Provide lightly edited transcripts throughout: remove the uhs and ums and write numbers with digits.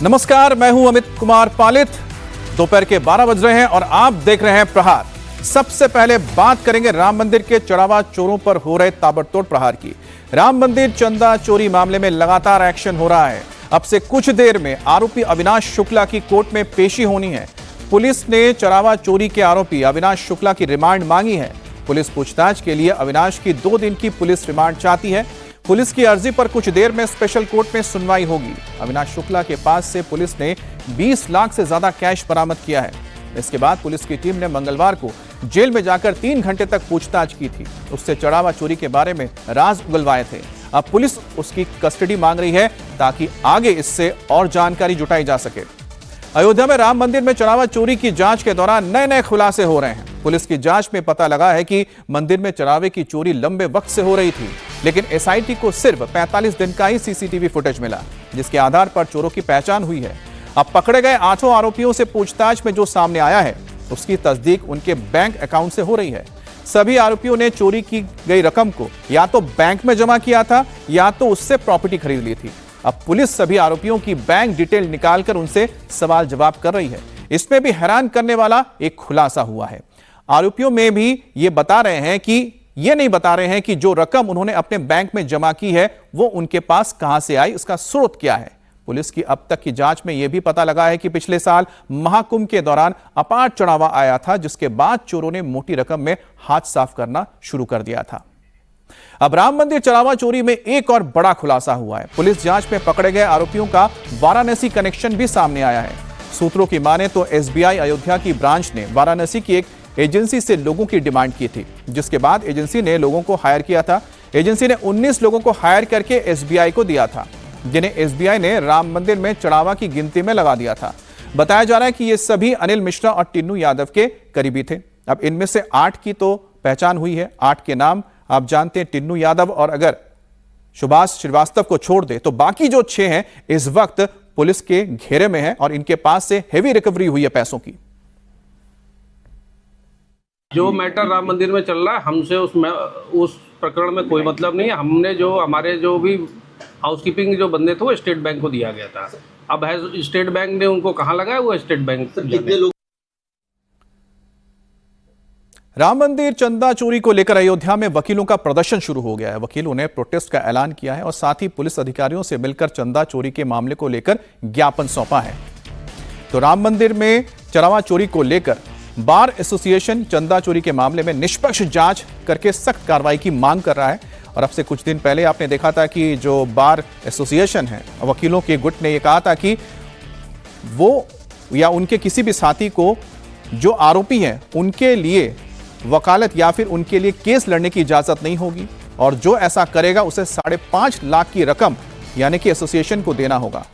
नमस्कार, मैं हूं अमित कुमार पालित। दोपहर के 12 बज रहे हैं और आप देख रहे हैं प्रहार। सबसे पहले बात करेंगे राम मंदिर के चढ़ावा चोरों पर हो रहे ताबड़तोड़ प्रहार की। राम मंदिर चंदा चोरी मामले में लगातार एक्शन हो रहा है। अब से कुछ देर में आरोपी अविनाश शुक्ला की कोर्ट में पेशी होनी है। पुलिस ने चढ़ावा चोरी के आरोपी अविनाश शुक्ला की रिमांड मांगी है। पुलिस पूछताछ के लिए अविनाश की 2 दिन की पुलिस रिमांड चाहती है। पुलिस की अर्जी पर कुछ देर में स्पेशल कोर्ट में सुनवाई होगी। अविनाश शुक्ला के पास से पुलिस ने 20 लाख से ज्यादा कैश बरामद किया है। इसके बाद पुलिस की टीम ने मंगलवार को जेल में जाकर 3 घंटे तक पूछताछ की थी। उससे चढ़ावा चोरी के बारे में राज उगलवाए थे। अब पुलिस उसकी कस्टडी मांग रही है ताकि आगे इससे और जानकारी जुटाई जा सके। अयोध्या में राम मंदिर में चढ़ावा चोरी की जांच के दौरान नए नए खुलासे हो रहे हैं। पुलिस की जांच में पता लगा है कि मंदिर में चढ़ावे की चोरी लंबे वक्त से हो रही थी, लेकिन एसआईटी को सिर्फ 45 दिन का ही सीसीटीवी फुटेज मिला, जिसके आधार पर चोरों की पहचान हुई है। अब पकड़े गए 8 आरोपियों से पूछताछ में जो सामने आया है, उसकी तस्दीक उनके बैंक अकाउंट से हो रही है। सभी आरोपियों ने चोरी की गई रकम को या तो बैंक में जमा किया था या तो उससे प्रॉपर्टी खरीद ली थी। अब पुलिस सभी आरोपियों की बैंक डिटेल निकालकर उनसे सवाल जवाब कर रही है। इसमें भी हैरान करने वाला एक खुलासा हुआ है। आरोपियों में भी ये नहीं बता रहे हैं कि जो रकम उन्होंने अपने बैंक में जमा की है वो उनके पास कहां से आई, उसका स्रोत क्या है। पुलिस की अब तक की जांच में यह भी पता लगा है कि पिछले साल महाकुंभ के दौरान अपार चढ़ावा आया था, जिसके बाद चोरों ने मोटी रकम में हाथ साफ करना शुरू कर दिया था। अब राम मंदिर चढ़ावा चोरी में एक और बड़ा खुलासा हुआ है। पुलिस जांच में पकड़े गए आरोपियों का वाराणसी कनेक्शन भी सामने आया है। सूत्रों की माने तो एसबीआई अयोध्या की ब्रांच ने वाराणसी की एक एजेंसी से लोगों की डिमांड की थी, जिसके बाद एजेंसी ने लोगों को हायर किया था। एजेंसी ने 19 लोगों को हायर करके एसबीआई को दिया था, जिन्हें एसबीआई ने राम मंदिर में चढ़ावा की गिनती में लगा दिया था। बताया जा रहा है कि ये सभी अनिल मिश्रा और टिन्नू यादव के करीबी थे। अब इनमें से 8 की तो पहचान हुई है। 8 के नाम आप जानते हैं, टिन्नू यादव, और अगर सुभाष श्रीवास्तव को छोड़ दे तो बाकी जो 6 हैं इस वक्त पुलिस के घेरे में हैं और इनके पास से हेवी रिकवरी हुई है पैसों की। जो मैटर राम मंदिर में चल रहा है, हमसे उस प्रकरण में कोई मतलब नहीं है। हमने हमारे जो भी हाउसकीपिंग जो बंदे थे वो स्टेट बैंक को दिया गया था। अब है स्टेट बैंक ने उनको कहाँ लगाया, वो स्टेट बैंक कितने लोग। राम मंदिर चंदा चोरी को लेकर अयोध्या में वकीलों का प्रदर्शन शुरू हो गया है। वकीलों ने प्रोटेस्ट का ऐलान किया है और साथ ही पुलिस अधिकारियों से मिलकर चंदा चोरी के मामले को लेकर ज्ञापन सौंपा है। तो राम मंदिर में चढ़ावा चोरी को लेकर बार एसोसिएशन चंदा चोरी के मामले में निष्पक्ष जांच करके सख्त कार्रवाई की मांग कर रहा है। और अब से कुछ दिन पहले आपने देखा था कि जो बार एसोसिएशन है, वकीलों के गुट ने यह कहा था कि वो या उनके किसी भी साथी को जो आरोपी हैं उनके लिए वकालत या फिर उनके लिए केस लड़ने की इजाजत नहीं होगी, और जो ऐसा करेगा उसे 5.5 लाख की रकम यानी कि एसोसिएशन को देना होगा।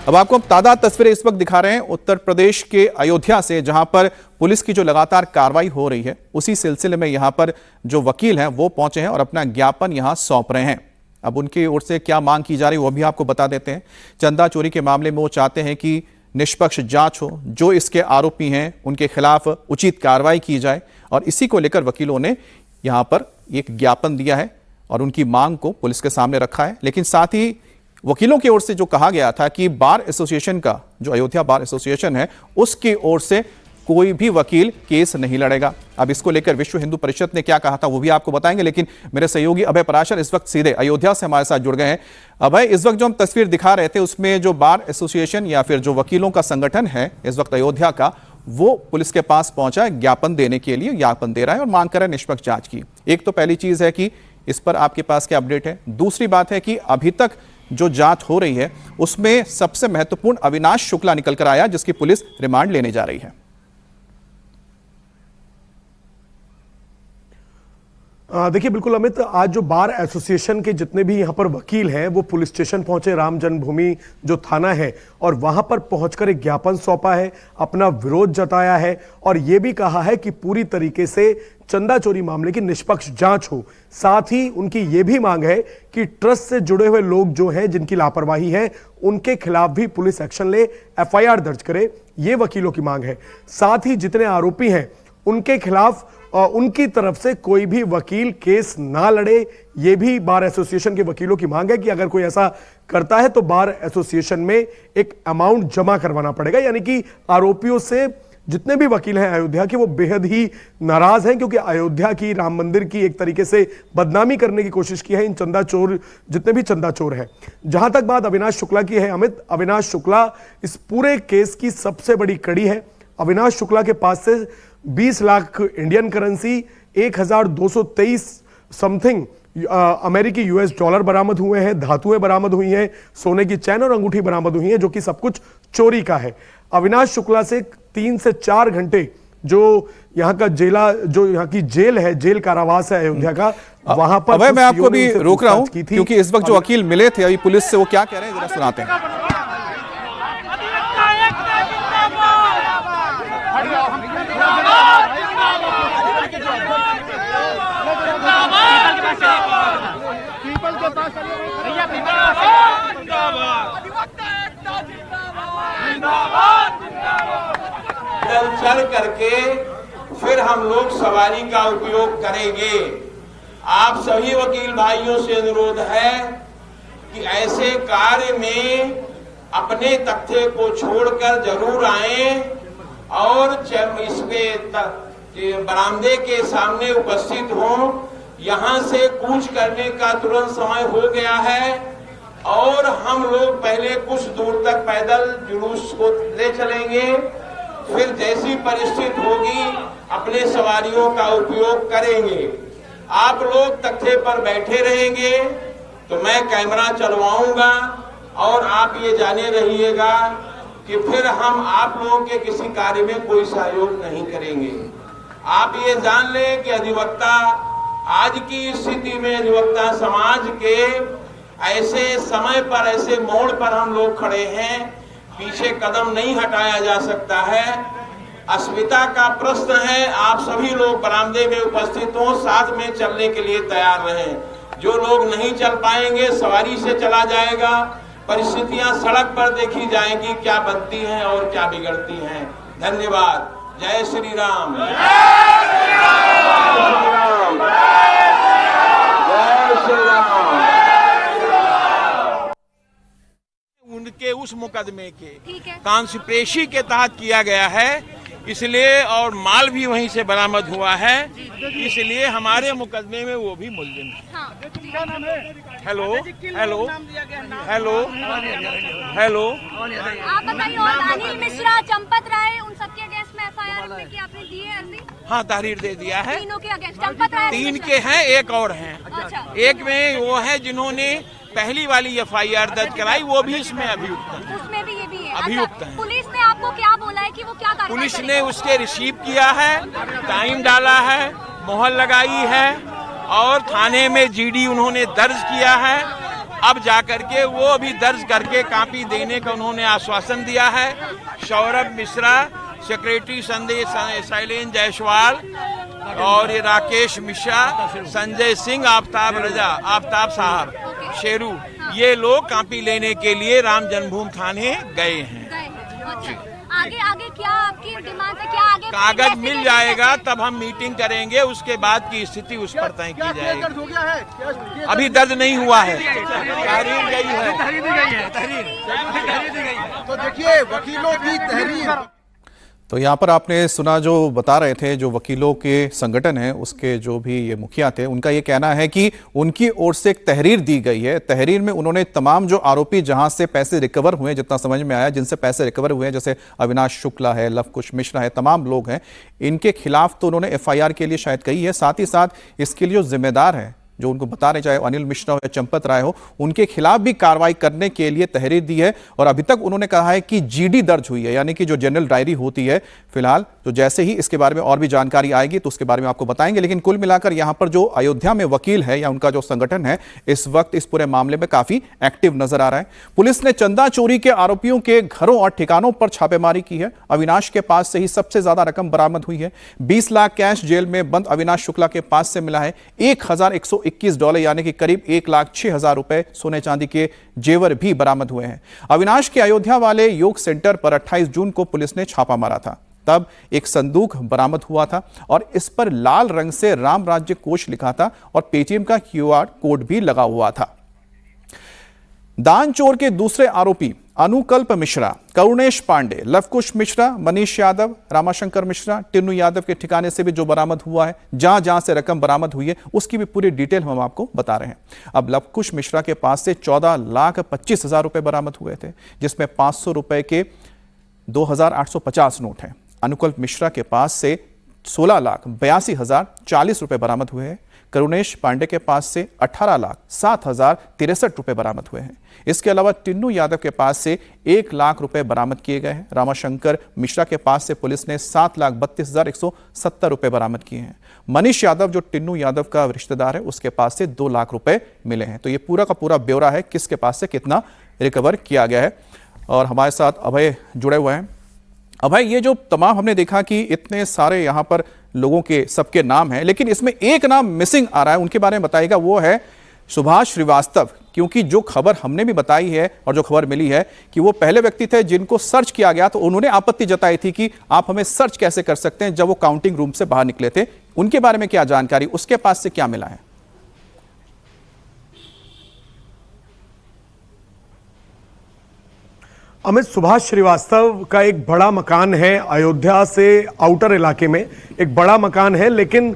अब आपको हम ताज़ा तस्वीरें इस वक्त दिखा रहे हैं उत्तर प्रदेश के अयोध्या से, जहां पर पुलिस की जो लगातार कार्रवाई हो रही है, उसी सिलसिले में यहां पर जो वकील हैं वो पहुंचे हैं और अपना ज्ञापन यहां सौंप रहे हैं। अब उनकी ओर से क्या मांग की जा रही है वो भी आपको बता देते हैं। चंदा चोरी के मामले में वो चाहते हैं कि निष्पक्ष जांच हो, जो इसके आरोपी हैं उनके खिलाफ उचित कार्रवाई की जाए, और इसी को लेकर वकीलों ने यहां पर एक ज्ञापन दिया है और उनकी मांग को पुलिस के सामने रखा है। लेकिन साथ ही वकीलों की ओर से जो कहा गया था कि बार एसोसिएशन का, जो अयोध्या बार एसोसिएशन है, उसकी ओर से कोई भी वकील केस नहीं लड़ेगा। अब इसको लेकर विश्व हिंदू परिषद ने क्या कहा था वो भी आपको बताएंगे, लेकिन मेरे सहयोगी अभय पराशर इस वक्त सीधे अयोध्या से हमारे साथ जुड़ गए हैं। अभय, इस वक्त जो हम तस्वीर दिखा रहे थे उसमें जो बार एसोसिएशन या फिर जो वकीलों का संगठन है इस वक्त अयोध्या का, वो पुलिस के पास पहुंचा है ज्ञापन देने के लिए, ज्ञापन दे रहा है और मांग कर रहा है निष्पक्ष जांच की। एक तो पहली चीज है कि इस पर आपके पास क्या अपडेट है। दूसरी बात है कि अभी तक जो जांच हो रही है उसमें सबसे महत्वपूर्ण अविनाश शुक्ला निकल कर आया, जिसकी पुलिस रिमांड लेने जा रही है। देखिए बिल्कुल अमित, आज जो बार एसोसिएशन के जितने भी यहाँ पर वकील हैं वो पुलिस स्टेशन पहुंचे, राम जन्मभूमि जो थाना है, और वहां पर पहुंचकर एक ज्ञापन सौंपा है, अपना विरोध जताया है और ये भी कहा है कि पूरी तरीके से चंदा चोरी मामले की निष्पक्ष जांच हो। साथ ही उनकी ये भी मांग है कि ट्रस्ट से जुड़े हुए लोग जो हैं जिनकी लापरवाही है उनके खिलाफ भी पुलिस एक्शन ले, एफआईआर दर्ज करे, ये वकीलों की मांग है। साथ ही जितने आरोपी हैं उनके खिलाफ उनकी तरफ से कोई भी वकील केस ना लड़े। ये भी बार एसोसिएशन के वकीलों की मांग है कि अगर कोई ऐसा करता है तो बार एसोसिएशन में एक अमाउंट जमा करवाना पड़ेगा। यानी कि आरोपियों से जितने भी वकील हैं अयोध्या के, वो बेहद ही नाराज हैं, क्योंकि अयोध्या की राम मंदिर की एक तरीके से बदनामी करने की कोशिश की है इन चंदा चोर, जितने भी चंदा चोर हैं। जहां तक बात अविनाश शुक्ला की है अमित, अविनाश शुक्ला इस पूरे केस की सबसे बड़ी कड़ी है। अविनाश शुक्ला के पास से 20 लाख इंडियन करेंसी, 1223 समथिंग अमेरिकी यूएस डॉलर बरामद हुए हैं, धातुएं बरामद हुई हैं, सोने की चैन और अंगूठी बरामद हुई हैं, जो कि सब कुछ चोरी का है। अविनाश शुक्ला से 3 से 4 घंटे जो यहाँ का जो यहाँ की जेल है, जेल कारावास है अयोध्या का, वहां पर अभय मैं आपको भी रोक रहा हूं क्योंकि इस वक्त जो वकील मिले थे अभी पुलिस से, वो क्या कह रहे हैं जरा सुनाते हैं। चल करके फिर हम लोग सवारी का उपयोग करेंगे। आप सभी वकील भाइयों से अनुरोध है कि ऐसे कार्य में अपने तख्ते को छोड़कर जरूर आएं और इसके बरामदे के सामने उपस्थित हों। यहां से कूच करने का तुरंत समय हो गया है और हम लोग पहले कुछ दूर तक पैदल जुलूस को ले चलेंगे, फिर जैसी परिस्थिति होगी अपने सवारियों का उपयोग करेंगे। आप लोग तख्ते पर बैठे रहेंगे तो मैं कैमरा चलवाऊंगा और आप ये जाने रहिएगा कि फिर हम आप लोगों के किसी कार्य में कोई सहयोग नहीं करेंगे। आप ये जान लें कि अधिवक्ता आज की स्थिति में अधिवक्ता समाज के ऐसे समय पर, ऐसे मोड़ पर हम लोग खड़े हैं, पीछे कदम नहीं हटाया जा सकता है। अस्मिता का प्रश्न है, आप सभी लोग बरामदे में उपस्थित हों, साथ में चलने के लिए तैयार रहें। जो लोग नहीं चल पाएंगे सवारी से चला जाएगा। परिस्थितियां सड़क पर देखी जाएंगी, क्या बनती हैं और क्या बिगड़ती हैं। धन्यवाद। जय श्री राम। उनके उस मुकदमे के कांस्पिरेसी के तहत किया गया है, इसलिए और माल भी वहीं से बरामद हुआ है, इसलिए हमारे मुकदमे में वो भी मुलजिम है। हेलो हेलो हेलो हेलो, आप बताइए। और अनिल मिश्रा, चंपत राय, उन सबके अगेंस्ट में एफआईआर में की आपने दी है अर्जी? हाँ, तहरीर दे दिया है। तीनों के अगेंस्ट? चंपत राय 3 के हैं, एक और हैं। अच्छा। एक में वो है जिन्होंने पहली वाली एफआईआर दर्ज कराई, वो भी इसमें अभियुक्त है। उसमें भी ये भी है? अभियुक्त है। पुलिस ने आपको क्या बोला है कि वो क्या कार्रवाई पुलिस करेगी? ने उसके रिसीव किया है, टाइम डाला है, मोहर लगाई है और थाने में जीडी उन्होंने दर्ज किया है। अब जाकर के वो अभी दर्ज करके कॉपी देने का उन्होंने आश्वासन दिया है। सौरभ मिश्रा, सेक्रेटरी शैलेंद्र जायसवाल और ये राकेश मिश्रा, संजय सिंह, आफ्ताब साहब, शेरू, ये लोग कॉपी लेने के लिए राम जन्मभूमि थाने गए हैं। आगे आगे क्या आपकी डिमांड है? क्या आगे कागज मिल जाएगा तब हम मीटिंग करेंगे, उसके बाद की स्थिति उस पर तय की जाएगी। अभी दर्ज नहीं हुआ है, तहरीर गई है। तो देखिए वकीलों की तहरीर। तो यहाँ पर आपने सुना जो बता रहे थे, जो वकीलों के संगठन है उसके जो भी ये मुखिया थे, उनका ये कहना है कि उनकी ओर से एक तहरीर दी गई है। तहरीर में उन्होंने तमाम जो आरोपी जहां से पैसे रिकवर हुए, जितना समझ में आया, जिनसे पैसे रिकवर हुए हैं, जैसे अविनाश शुक्ला है, लवकुश मिश्रा है, तमाम लोग हैं, इनके खिलाफ तो उन्होंने एफआईआर के लिए शायद कही है। साथ ही साथ इसके लिए जो जिम्मेदार है, जो उनको बता रहे, चाहे अनिल मिश्रा हो या चंपत राय हो, उनके खिलाफ भी कार्रवाई करने के लिए तहरीर दी है। और अभी तक उन्होंने कहा है कि जीडी दर्ज हुई है, यानी कि जो जनरल डायरी होती है। फिलहाल तो जैसे ही इसके बारे में और भी जानकारी आएगी तो उसके बारे में आपको बताएंगे। लेकिन कुल मिलाकर यहां पर जो अयोध्या में वकील है या उनका जो संगठन है, इस वक्त इस पूरे मामले में काफी एक्टिव नजर आ रहा है। पुलिस ने चंदा चोरी के आरोपियों के घरों और ठिकानों पर छापेमारी की है। अविनाश के पास से ही सबसे ज्यादा रकम बरामद हुई है। 20 लाख कैश जेल में बंद अविनाश शुक्ला के पास से मिला है। 1121 डॉलर यानी कि करीब 1,06,000 रुपए सोने चांदी के जेवर भी बरामद हुए हैं। अविनाश के अयोध्या वाले योग सेंटर पर 28 जून को पुलिस ने छापा मारा था। तब एक संदूक बरामद हुआ था और इस पर लाल रंग से राम राज्य कोष लिखा था और पेटीएम का क्यूआर कोड भी लगा हुआ था। दान चोर के दूसरे आरोपी अनुकल्प मिश्रा, करुणेश पांडे, लवकुश मिश्रा, मनीष यादव, रामाशंकर मिश्रा, टिन्नू यादव के ठिकाने से भी जो बरामद हुआ है, जहां जहां से रकम बरामद हुई है उसकी भी पूरी डिटेल हम आपको बता रहे हैं। अब लवकुश मिश्रा के पास से 14,25,000 रुपए बरामद हुए थे, जिसमें 500 रुपए के 2,850 नोट हैं। अनुकल्प मिश्रा के पास से 16,82,040 रुपए बरामद हुए हैं। करुणेश पांडे के पास से 18,07,063 रुपए बरामद हुए हैं। इसके अलावा टिन्नू यादव के पास से 1 लाख रुपए बरामद किए गए हैं। रामाशंकर मिश्रा के पास से पुलिस ने 7,32,170 रुपए बरामद किए हैं। मनीष यादव जो टिन्नू यादव का रिश्तेदार है, उसके पास से 2 लाख रुपए मिले हैं। तो ये पूरा का पूरा ब्यौरा है किसके पास से कितना रिकवर किया गया है। और हमारे साथ अभय जुड़े हुए हैं। अभय, ये जो तमाम हमने देखा कि इतने सारे यहाँ पर लोगों के सबके नाम हैं, लेकिन इसमें एक नाम मिसिंग आ रहा है, उनके बारे में बताइएगा। वो है सुभाष श्रीवास्तव, क्योंकि जो खबर हमने भी बताई है और जो खबर मिली है कि वो पहले व्यक्ति थे जिनको सर्च किया गया, तो उन्होंने आपत्ति जताई थी कि आप हमें सर्च कैसे कर सकते हैं जब वो काउंटिंग रूम से बाहर निकले थे। उनके बारे में क्या जानकारी, उसके पास से क्या मिला है? अमित, सुभाष श्रीवास्तव का एक बड़ा मकान है अयोध्या से आउटर इलाके में, एक बड़ा मकान है, लेकिन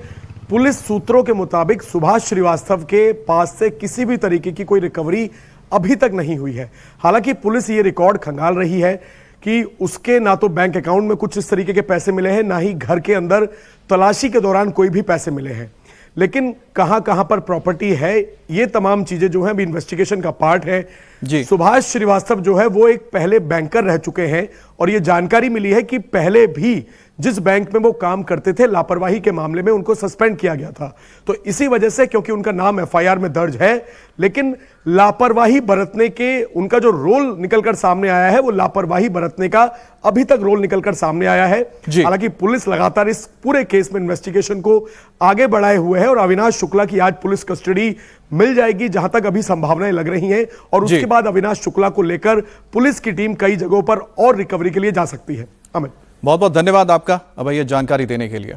पुलिस सूत्रों के मुताबिक सुभाष श्रीवास्तव के पास से किसी भी तरीके की कोई रिकवरी अभी तक नहीं हुई है। हालांकि पुलिस ये रिकॉर्ड खंगाल रही है कि उसके ना तो बैंक अकाउंट में कुछ इस तरीके के पैसे मिले हैं, ना ही घर के अंदर तलाशी के दौरान कोई भी पैसे मिले हैं। लेकिन कहां कहां पर प्रॉपर्टी है, ये तमाम चीजें जो हैं अभी इन्वेस्टिगेशन का पार्ट है जी। सुभाष श्रीवास्तव जो है वो एक पहले बैंकर रह चुके हैं और ये जानकारी मिली है कि पहले भी जिस बैंक में वो काम करते थे, लापरवाही के मामले में उनको सस्पेंड किया गया था। तो इसी वजह से, क्योंकि उनका नाम एफआईआर में दर्ज है, लेकिन लापरवाही बरतने के उनका जो रोल निकलकर सामने आया है, वो लापरवाही बरतने का अभी तक रोल निकलकर सामने आया है। हालांकि पुलिस लगातार इस पूरे केस में इन्वेस्टिगेशन को आगे बढ़ाए हुए है और अविनाश शुक्ला की आज पुलिस कस्टडी मिल जाएगी, जहां तक अभी संभावनाएं लग रही हैं, और उसके बाद अविनाश शुक्ला को लेकर पुलिस की टीम कई जगहों पर और रिकवरी के लिए जा सकती है। अमित, बहुत बहुत धन्यवाद आपका अभय ये जानकारी देने के लिए।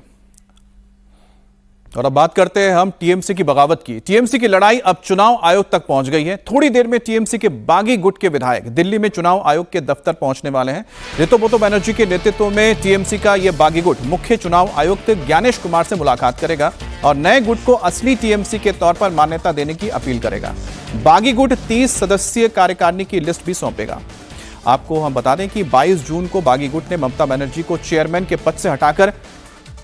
और अब बात करते हैं हम टीएमसी की बगावत की। टीएमसी की लड़ाई अब चुनाव आयोग तक पहुंच गई है। थोड़ी देर में टीएमसी के बागी गुट के विधायक दिल्ली में चुनाव आयोग के दफ्तर पहुंचने वाले हैं। ऋतुब्रत बनर्जी के नेतृत्व में टीएमसी का यह बागी गुट मुख्य चुनाव आयुक्त ज्ञानेश कुमार से मुलाकात करेगा और नए गुट को असली टीएमसी के तौर पर मान्यता देने की अपील करेगा। बागी गुट 30 सदस्यीय कार्यकारिणी की लिस्ट भी सौंपेगा। आपको हम बता दें कि 22 जून को बागी गुट ने ममता बनर्जी को चेयरमैन के पद से हटाकर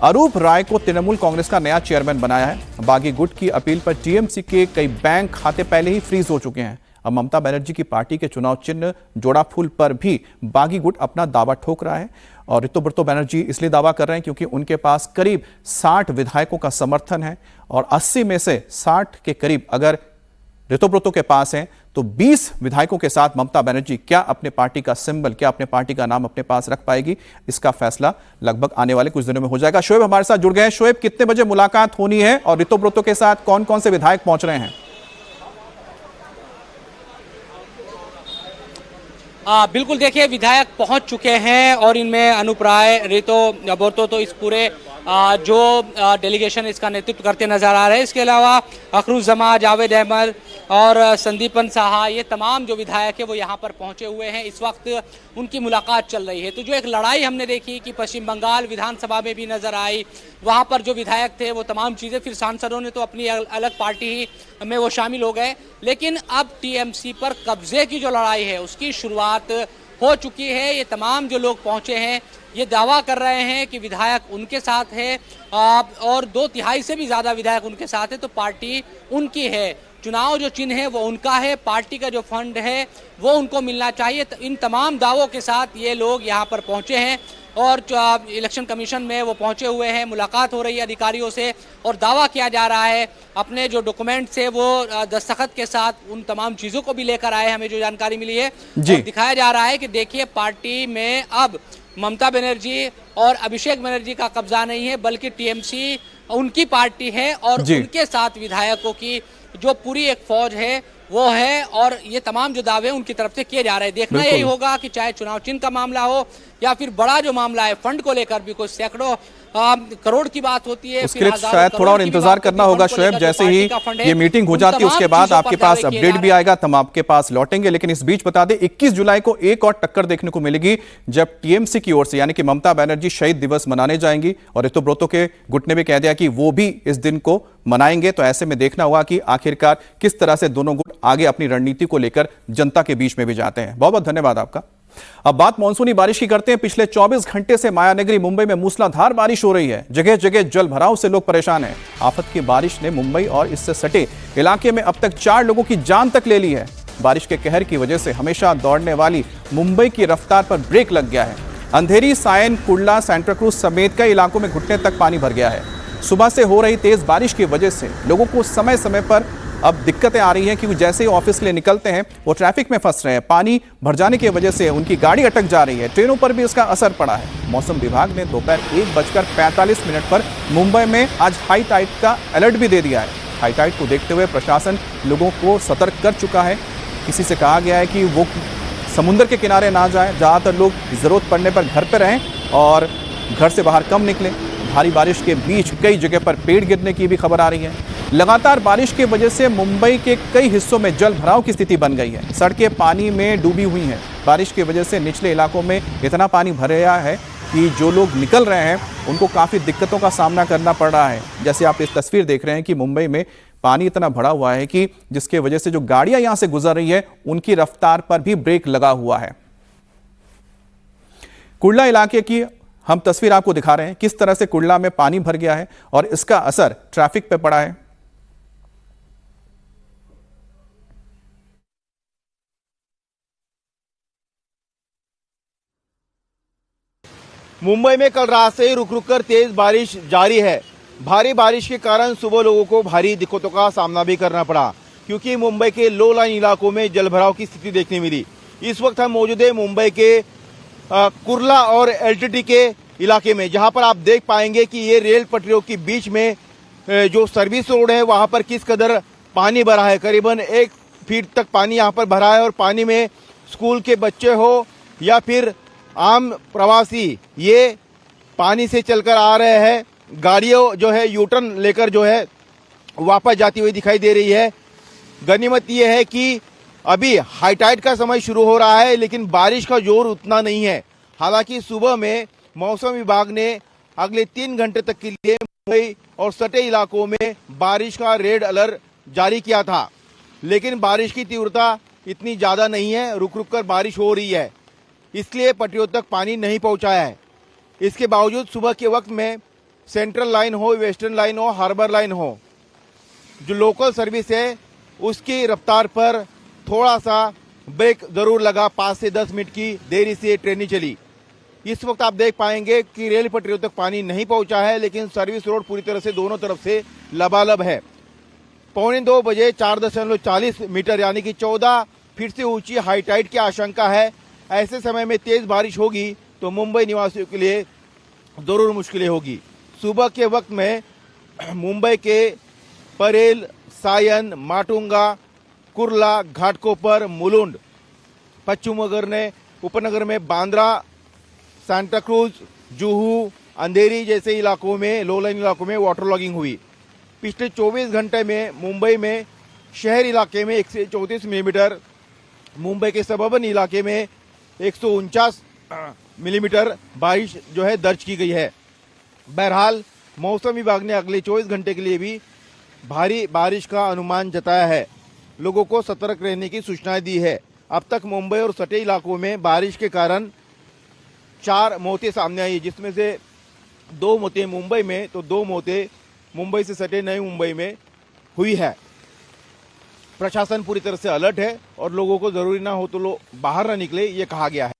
अरूप राय को तृणमूल कांग्रेस का नया चेयरमैन बनाया है। बागी गुट की अपील पर टीएमसी के कई बैंक खाते पहले ही फ्रीज हो चुके हैं। अब ममता बनर्जी की पार्टी के चुनाव चिन्ह जोड़ा फूल पर भी बागी गुट अपना दावा ठोक रहा है। और ऋतुब्रत बनर्जी इसलिए दावा कर रहे हैं क्योंकि उनके पास करीब 60 विधायकों का समर्थन है और 80 में से 60 के करीब अगर ऋतुब्रतों के पास हैं, तो 20 विधायकों के साथ ममता बनर्जी क्या अपने पार्टी का सिंबल, क्या अपने पार्टी का नाम अपने पास रख पाएगी, इसका फैसला लगभग आने वाले कुछ दिनों में हो जाएगा। शोएब हमारे साथ जुड़ गए हैं। शोएब, कितने बजे मुलाकात होनी है और ऋतुब्रतों के साथ कौन कौन से विधायक पहुंच रहे हैं? बिल्कुल, देखिए विधायक पहुंच चुके हैं और इनमें अनूप राय, ऋतुब्रत तो इस पूरे जो डेलीगेशन इसका नेतृत्व करते नजर आ रहे हैं। इसके अलावा अखरुज्जमा, जावेद अहमद और संदीपन साहा, ये तमाम जो विधायक है वो यहाँ पर पहुंचे हुए हैं। इस वक्त उनकी मुलाकात चल रही है। तो जो एक लड़ाई हमने देखी कि पश्चिम बंगाल विधानसभा में भी नजर आई, वहाँ पर जो विधायक थे वो तमाम चीज़ें, फिर सांसदों ने तो अपनी अलग पार्टी में वो शामिल हो गए, लेकिन अब टीएमसी पर कब्जे की जो लड़ाई है उसकी शुरुआत हो चुकी है। ये तमाम जो लोग पहुंचे हैं ये दावा कर रहे हैं कि विधायक उनके साथ है और 2/3 से भी ज़्यादा विधायक उनके साथ है, तो पार्टी उनकी है। चुनाव जो चिन्ह है वो उनका है, पार्टी का जो फंड है वो उनको मिलना चाहिए। इन तमाम दावों के साथ ये लोग यहाँ पर पहुँचे हैं और इलेक्शन कमीशन में वो पहुंचे हुए हैं। मुलाकात हो रही है अधिकारियों से और दावा किया जा रहा है, अपने जो डॉक्यूमेंट्स है वो दस्तखत के साथ उन तमाम चीज़ों को भी लेकर आए। हमें जो जानकारी मिली है और दिखाया जा रहा है कि देखिए पार्टी में अब ममता बनर्जी और अभिषेक बनर्जी का कब्जा नहीं है, बल्कि टीएमसी उनकी पार्टी है और उनके साथ विधायकों की जो पूरी एक फौज है वो है। और ये तमाम जो दावे उनकी तरफ से किए जा रहे हैं, देखना यही होगा कि चाहे चुनाव चिन्ह का मामला हो, या फिर बड़ा जो मामला है फंड को लेकर भी कुछ सैकड़ों करोड़ की बात होती है, उसके लिए शायद थोड़ा और इंतजार करना होगा शोएब। जैसे ही ये मीटिंग हो जाती है उसके बाद आपके पास अपडेट भी आएगा, तब आपके पास लौटेंगे। लेकिन इस बीच बता दें 21 जुलाई को एक और टक्कर देखने को मिलेगी जब टीएमसी की ओर से यानी कि ममता बनर्जी शहीद दिवस मनाने जाएंगी और ऋतुव्रतो के गुट ने भी कह दिया कि वो भी इस दिन को मनाएंगे। तो ऐसे में देखना होगा कि आखिरकार किस तरह से दोनों गुट आगे अपनी रणनीति को लेकर जनता के बीच में भी जाते हैं। बहुत बहुत धन्यवाद आपका। अब बात मानसूनी बारिश की करते हैं। पिछले 24 घंटे से मायानगरी मुंबई में मूसलाधार बारिश हो रही है। जगह जगह जल भराव से लोग परेशान हैं। आफत की बारिश ने मुंबई और इससे सटे इलाके में अब तक 4 लोगों की जान तक ले ली है। बारिश के कहर की वजह से हमेशा दौड़ने वाली मुंबई की रफ्तार पर ब्रेक लग गया है। अंधेरी, सायन, कुर्ला, सेंटा क्रूज समेत कई इलाकों में घुटने तक पानी भर गया है। सुबह से हो रही तेज बारिश की वजह से लोगों को समय समय पर अब दिक्कतें आ रही हैं क्योंकि जैसे ही ऑफिस के लिए निकलते हैं वो ट्रैफिक में फंस रहे हैं। पानी भर जाने की वजह से उनकी गाड़ी अटक जा रही है। ट्रेनों पर भी इसका असर पड़ा है। मौसम विभाग ने दोपहर 1:45 पर मुंबई में आज हाई टाइड का अलर्ट भी दे दिया है। हाई टाइड को देखते हुए प्रशासन लोगों को सतर्क कर चुका है। किसी से कहा गया है कि वो समुद्र के किनारे ना जाएं। ज़्यादातर लोग ज़रूरत पड़ने पर घर पर रहें और घर से बाहर कम निकलें। भारी बारिश के बीच कई जगह पर पेड़ गिरने की भी खबर आ रही है। लगातार बारिश की वजह से मुंबई के कई हिस्सों में जल भराव की स्थिति बन गई है। सड़कें पानी में डूबी हुई हैं। बारिश की वजह से निचले इलाकों में इतना पानी भर गया है कि जो लोग निकल रहे हैं उनको काफ़ी दिक्कतों का सामना करना पड़ रहा है। जैसे आप इस तस्वीर देख रहे हैं कि मुंबई में पानी इतना भरा हुआ है कि जिसके वजह से जो गाड़ियां यहां से गुजर रही है उनकी रफ्तार पर भी ब्रेक लगा हुआ है। कुर्ला इलाके की हम तस्वीर आपको दिखा रहे हैं किस तरह से कुर्ला में पानी भर गया है और इसका असर ट्रैफिक पे पड़ा है। मुंबई में कल रात से रुक रुक कर तेज बारिश जारी है। भारी बारिश के कारण सुबह लोगों को भारी दिक्कतों का सामना भी करना पड़ा क्योंकि मुंबई के लो लाइन इलाकों में जलभराव की स्थिति देखने मिली। इस वक्त हम मौजूद है मुंबई के कुर्ला और एलटीटी के इलाके में, जहां पर आप देख पाएंगे कि ये रेल पटरियों के बीच में जो सर्विस रोड है वहां पर किस कदर पानी भरा है। करीबन 1 फीट तक पानी यहां पर भरा है और पानी में स्कूल के बच्चे हो या फिर आम प्रवासी ये पानी से चलकर आ रहे हैं। गाड़ियों जो है यूटर्न लेकर जो है वापस जाती हुई दिखाई दे रही है। गनीमत ये है कि अभी हाई टाइड का समय शुरू हो रहा है लेकिन बारिश का जोर उतना नहीं है। हालांकि सुबह में मौसम विभाग ने अगले 3 घंटे तक के लिए मुंबई और सटे इलाकों में बारिश का रेड अलर्ट जारी किया था, लेकिन बारिश की तीव्रता इतनी ज्यादा नहीं है। रुक रुक कर बारिश हो रही है, इसलिए पटरियों तक पानी नहीं पहुंचाया है। इसके बावजूद सुबह के वक्त में सेंट्रल लाइन हो, वेस्टर्न लाइन हो, हार्बर लाइन हो, जो लोकल सर्विस है उसकी रफ्तार पर थोड़ा सा ब्रेक जरूर लगा। 5 से 10 मिनट की देरी से ट्रेनें चली। इस वक्त आप देख पाएंगे कि रेल पटरियों तक पानी नहीं पहुंचा है, लेकिन सर्विस रोड पूरी तरह से दोनों तरफ से लबालब है। 1:45 बजे 4.40 मीटर यानी कि 14 फीट से ऊंची हाई टाइड की आशंका है। ऐसे समय में तेज बारिश होगी तो मुंबई निवासियों के लिए जरूर मुश्किलें होगी। सुबह के वक्त में मुंबई के परेल, सायन, माटुंगा, कुर्ला, घाटकोपर, मुलुंड, पश्चिम उपनगर में बांद्रा, सेंटा क्रूज, जुहू, अंधेरी जैसे इलाकों में, लो लाइन इलाकों में वाटर लॉगिंग हुई। पिछले 24 घंटे में मुंबई में शहर इलाके में 134 मिलीमीटर, मुंबई के सबर्बन इलाके में 149 मिलीमीटर बारिश जो है दर्ज की गई है। बहरहाल मौसम विभाग ने अगले 24 घंटे के लिए भी भारी बारिश का अनुमान जताया है। लोगों को सतर्क रहने की सूचनाएं दी है। अब तक मुंबई और सटे इलाकों में बारिश के कारण 4 मौतें सामने आई, जिसमें से 2 मौतें मुंबई में तो 2 मौतें मुंबई से सटे नई मुंबई में हुई है। प्रशासन पूरी तरह से अलर्ट है और लोगों को जरूरी ना हो तो लोग बाहर न निकले, ये कहा गया है।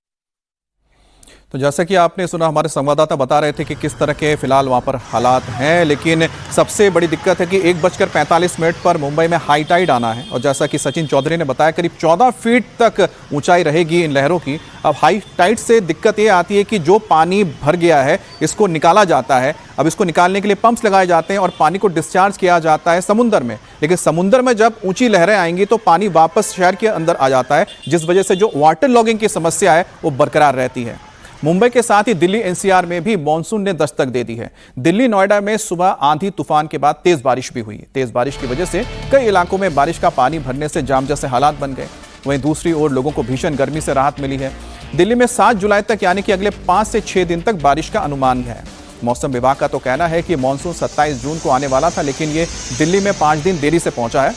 तो जैसा कि आपने सुना, हमारे संवाददाता बता रहे थे कि किस तरह के फिलहाल वहां पर हालात हैं, लेकिन सबसे बड़ी दिक्कत है कि 1:45 पर मुंबई में हाई टाइड आना है और जैसा कि सचिन चौधरी ने बताया करीब 14 फीट तक ऊंचाई रहेगी इन लहरों की। अब हाई टाइड से दिक्कत ये आती है कि जो पानी भर गया है इसको निकाला जाता है। अब इसको निकालने के लिए पंप्स लगाए जाते हैं और पानी को डिस्चार्ज किया जाता है समुद्र में, लेकिन समुद्र में जब ऊंची लहरें आएंगी तो पानी वापस शहर के अंदर आ जाता है, जिस वजह से जो वाटर लॉगिंग की समस्या है वो बरकरार रहती है। मुंबई के साथ ही दिल्ली एनसीआर में भी मानसून ने दस्तक दे दी है। दिल्ली नोएडा में सुबह आंधी तूफान के बाद तेज बारिश भी हुई। तेज बारिश की वजह से कई इलाकों में बारिश का पानी भरने से जाम जैसे हालात बन गए। वहीं दूसरी ओर लोगों को भीषण गर्मी से राहत मिली है। दिल्ली में 7 जुलाई तक यानी कि अगले 5 से 6 दिन तक बारिश का अनुमान है। मौसम विभाग का तो कहना है कि मानसून 27 जून को आने वाला था, लेकिन ये दिल्ली में 5 दिन देरी से पहुंचा है।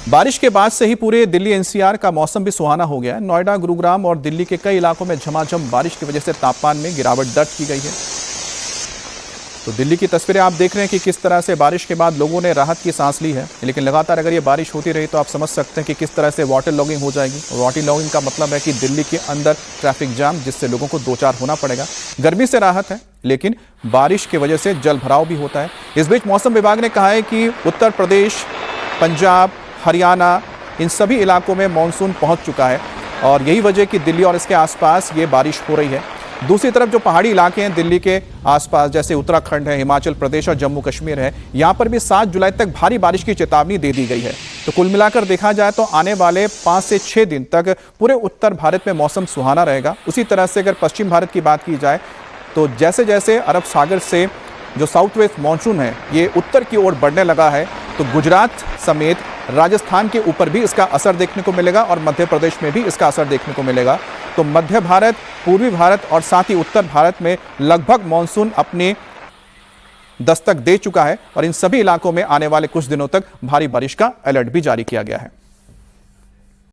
बारिश के बाद से ही पूरे दिल्ली एनसीआर का मौसम भी सुहाना हो गया है। नोएडा, गुरुग्राम और दिल्ली के कई इलाकों में झमाझम बारिश की वजह से तापमान में गिरावट दर्ज की गई है। तो दिल्ली की तस्वीरें आप देख रहे हैं कि किस तरह से बारिश के बाद लोगों ने राहत की सांस ली है। लेकिन लगातार अगर ये बारिश होती रही तो आप समझ सकते हैं कि किस तरह से वाटर लॉगिंग हो जाएगी। वाटर लॉगिंग का मतलब है कि दिल्ली के अंदर ट्रैफिक जाम, जिससे लोगों को दो चार होना पड़ेगा। गर्मी से राहत है, लेकिन बारिश की वजह से जल भराव भी होता है। इस बीच मौसम विभाग ने कहा है कि उत्तर प्रदेश, पंजाब, हरियाणा, इन सभी इलाकों में मानसून पहुंच चुका है और यही वजह कि दिल्ली और इसके आसपास ये बारिश हो रही है। दूसरी तरफ जो पहाड़ी इलाके हैं दिल्ली के आसपास, जैसे उत्तराखंड है, हिमाचल प्रदेश और जम्मू कश्मीर है, यहाँ पर भी 7 जुलाई तक भारी बारिश की चेतावनी दे दी गई है। तो कुल मिलाकर देखा जाए तो आने वाले 5 से 6 दिन तक पूरे उत्तर भारत में मौसम सुहाना रहेगा। उसी तरह से अगर पश्चिम भारत की बात की जाए तो जैसे जैसे अरब सागर से जो साउथ वेस्ट मानसून है ये उत्तर की ओर बढ़ने लगा है, तो गुजरात समेत राजस्थान के ऊपर भी इसका असर देखने को मिलेगा और मध्य प्रदेश में भी इसका असर देखने को मिलेगा। तो मध्य भारत, पूर्वी भारत और साथ ही उत्तर भारत में लगभग मानसून अपनी दस्तक दे चुका है और इन सभी इलाकों में आने वाले कुछ दिनों तक भारी बारिश का अलर्ट भी जारी किया गया है।